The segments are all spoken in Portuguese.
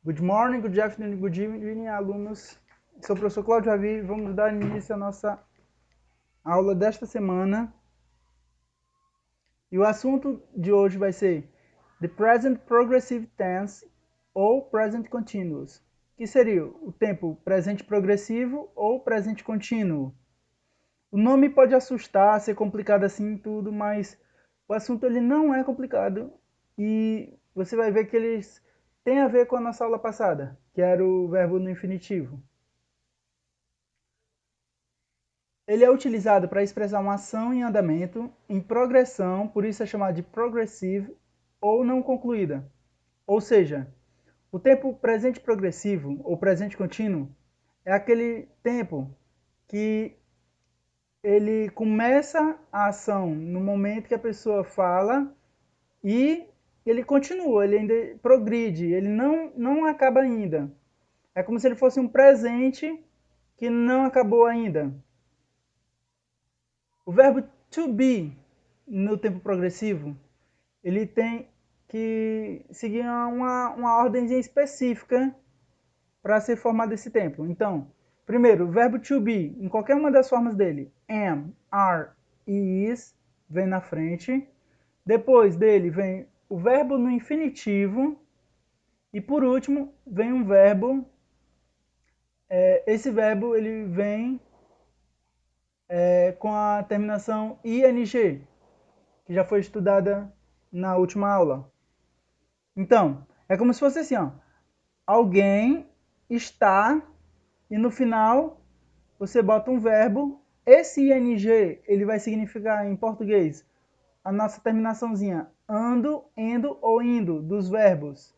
Good morning, good afternoon, good evening, alunos. Sou o professor Cláudio Ravi e vamos dar início à nossa aula desta semana. E o assunto de hoje vai ser The Present Progressive Tense ou Present Continuous, que seria o tempo presente progressivo ou presente contínuo. O nome pode assustar, ser complicado assim e tudo, mas o assunto ele não é complicado e você vai ver que eles têm a ver com a nossa aula passada, que era o verbo no infinitivo. Ele é utilizado para expressar uma ação em andamento, em progressão, por isso é chamado de progressive ou não concluída. Ou seja, o tempo presente progressivo ou presente contínuo é aquele tempo que ele começa a ação no momento que a pessoa fala e ele continua, ele ainda progride, ele não acaba ainda. É como se ele fosse um presente que não acabou ainda. O verbo to be, no tempo progressivo, ele tem que seguir uma ordem específica para ser formado esse tempo. Então, primeiro, o verbo to be, em qualquer uma das formas dele, am, are e is, vem na frente. Depois dele vem o verbo no infinitivo. E por último, vem um verbo. Esse verbo ele vem com a terminação ing, que já foi estudada na última aula. Então, é como se fosse assim, ó. Alguém está e no final você bota um verbo. Esse ing ele vai significar em português a nossa terminaçãozinha ando, endo ou indo dos verbos.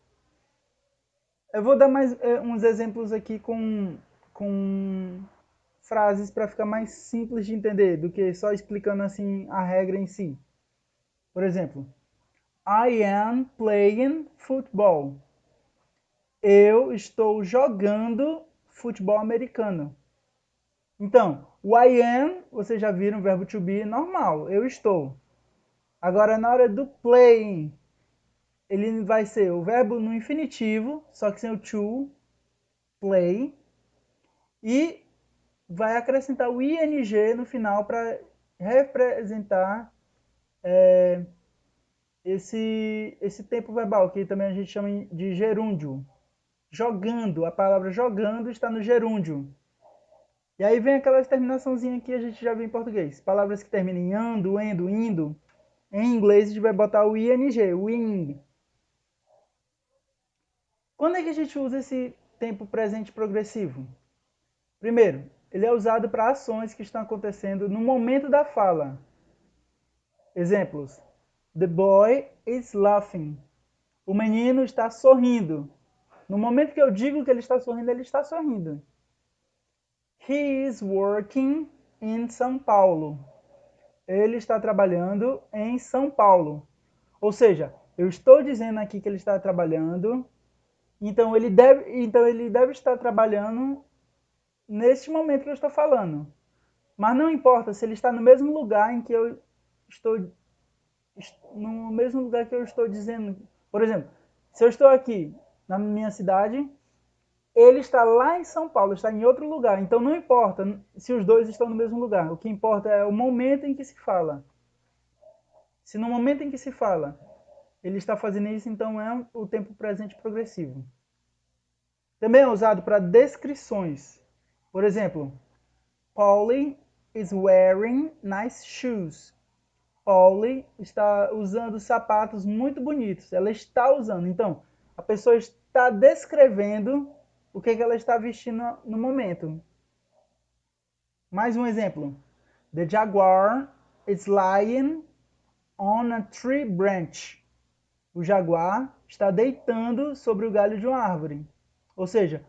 Eu vou dar mais uns exemplos aqui com frases para ficar mais simples de entender do que só explicando assim a regra em si. Por exemplo, I am playing football. Eu estou jogando futebol americano. Então, o I am, vocês já viram o verbo to be normal, eu estou. Agora, na hora do playing, ele vai ser o verbo no infinitivo, só que sem o to, play, e vai acrescentar o ing no final para representar esse tempo verbal, que também a gente chama de gerúndio. Jogando, a palavra jogando está no gerúndio. E aí vem aquela terminaçãozinha que a gente já viu em português. Palavras que terminam em ando, endo, indo. Em inglês a gente vai botar o ing, o ing. Quando é que a gente usa esse tempo presente progressivo? Primeiro, ele é usado para ações que estão acontecendo no momento da fala. Exemplos. The boy is laughing. O menino está sorrindo. No momento que eu digo que ele está sorrindo, ele está sorrindo. He is working in São Paulo. Ele está trabalhando em São Paulo. Ou seja, eu estou dizendo aqui que ele está trabalhando, então ele deve estar trabalhando neste momento que eu estou falando. Mas não importa se ele está no mesmo lugar em que eu estou no mesmo lugar que eu estou dizendo. Por exemplo, se eu estou aqui na minha cidade, ele está lá em São Paulo, está em outro lugar. Então não importa se os dois estão no mesmo lugar. O que importa é o momento em que se fala. Se no momento em que se fala ele está fazendo isso, então é o tempo presente progressivo. Também é usado para descrições. Por exemplo, Polly is wearing nice shoes. Polly está usando sapatos muito bonitos. Ela está usando. Então, a pessoa está descrevendo o que ela está vestindo no momento. Mais um exemplo. The jaguar is lying on a tree branch. O jaguar está deitando sobre o galho de uma árvore. Ou seja,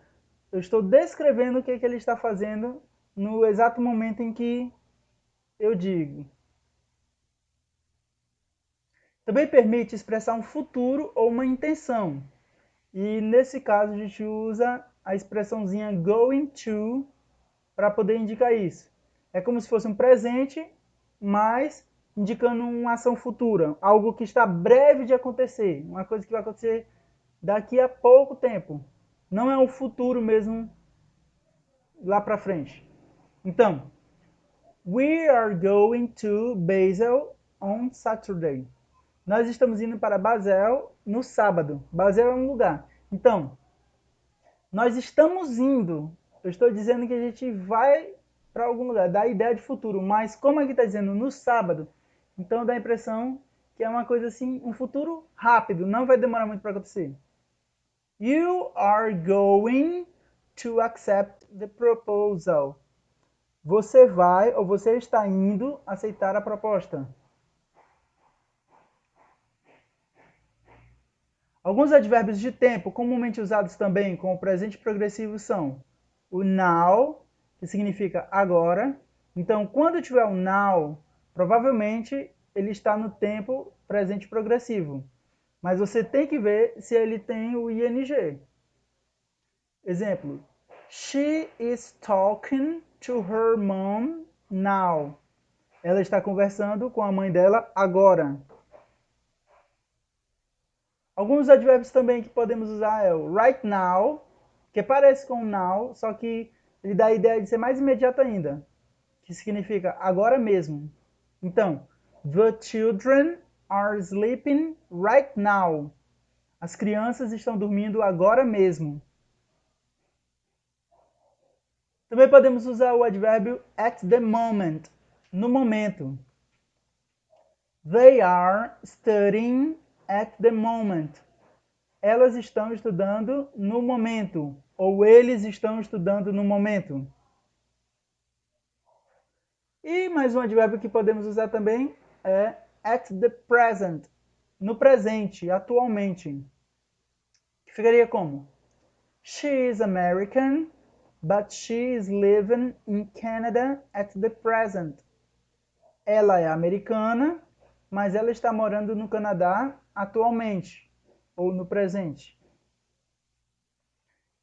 eu estou descrevendo o que ele está fazendo no exato momento em que eu digo. Também permite expressar um futuro ou uma intenção. E nesse caso a gente usa a expressãozinha going to para poder indicar isso. É como se fosse um presente, mas indicando uma ação futura, algo que está breve de acontecer, uma coisa que vai acontecer daqui a pouco tempo. Não é o futuro mesmo lá para frente. Então, we are going to Basel on Saturday. Nós estamos indo para Basel no sábado. Basel é um lugar. Então, nós estamos indo. Eu estou dizendo que a gente vai para algum lugar. Dá a ideia de futuro. Mas como aqui está dizendo no sábado, então dá a impressão que é uma coisa assim, um futuro rápido. Não vai demorar muito para acontecer. You are going to accept the proposal. Você vai ou você está indo aceitar a proposta. Alguns advérbios de tempo comumente usados também com o presente progressivo são o now, que significa agora. Então, quando tiver o now, provavelmente ele está no tempo presente progressivo. Mas você tem que ver se ele tem o ing. Exemplo: She is talking to her mom now. Ela está conversando com a mãe dela agora. Alguns advérbios também que podemos usar é o right now, que parece com now, só que ele dá a ideia de ser mais imediato ainda, que significa agora mesmo. Então, the children are sleeping right now. As crianças estão dormindo agora mesmo. Também podemos usar o advérbio at the moment, no momento. They are studying at the moment. Elas estão estudando no momento, ou eles estão estudando no momento. E mais um advérbio que podemos usar também é at the present, no presente, atualmente. Que ficaria como? She is American, but she is living in Canada at the present. Ela é americana, mas ela está morando no Canadá atualmente, ou no presente.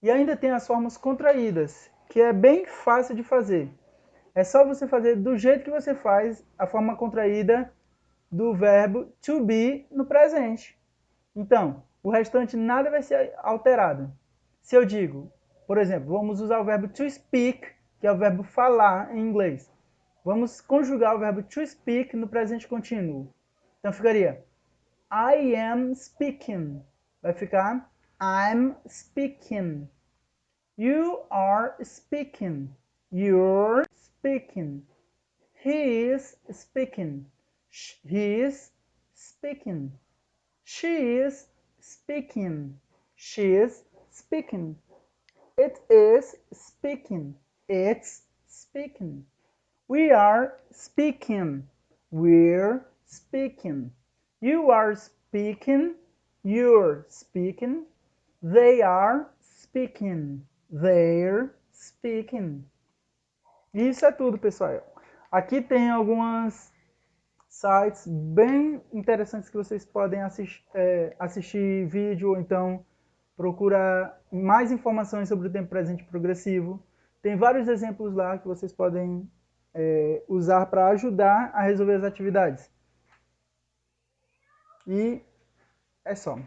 E ainda tem as formas contraídas, que é bem fácil de fazer. É só você fazer do jeito que você faz a forma contraída do verbo to be no presente. Então, o restante nada vai ser alterado. Se eu digo, por exemplo, vamos usar o verbo to speak, que é o verbo falar em inglês. Vamos conjugar o verbo to speak no presente contínuo. Então ficaria I am speaking. Vai ficar I'm speaking. You are speaking. You're speaking. He is speaking. He is speaking. She is speaking. She is speaking. It is speaking. It's speaking. We are speaking. We're speaking. You are speaking. You're speaking. They are speaking. They're speaking. Isso é tudo, pessoal. Aqui tem alguns sites bem interessantes que vocês podem assistir vídeo ou então procurar mais informações sobre o tempo presente progressivo. Tem vários exemplos lá que vocês podem usar para ajudar a resolver as atividades. E é só.